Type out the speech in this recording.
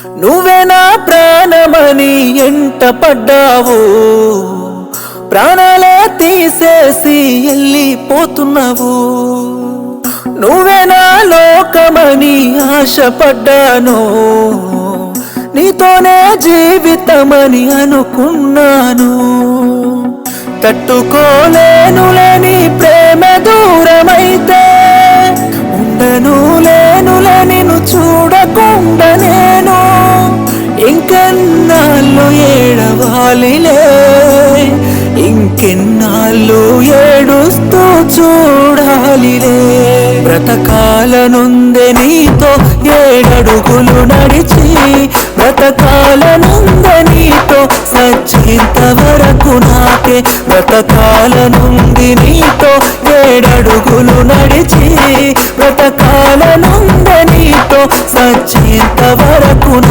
నువ్వే నా ప్రాణమని ఎంట పడ్డావు, ప్రాణాలే తీసేసి వెళ్ళిపోతున్నావు. నువ్వే నా లోకమని ఆశపడ్డాను, నీతోనే జీవితమని అనుకున్నాను. తట్టుకోలేనులే నీ ప్రేమ దూరమైతే, ఉండను లేనులే నిన్ను చూడకుండా నేను. ఇంకెన్నాళ్ళు ఏడవాలిలే, ఇంకెన్నాళ్ళు ఏడుస్తూ చూడాలిలే. బ్రతకాలనుందే నీతో ఏడడుగులు నడిచి, బ్రతకాలనుందే నీతో సచ్చేంత వరకు నాకే. బ్రతకాలనుంది నీతో ఏడడుగులు నడిచి, బ్రతకాలనుందే నీతో సచ్చేంత వరకు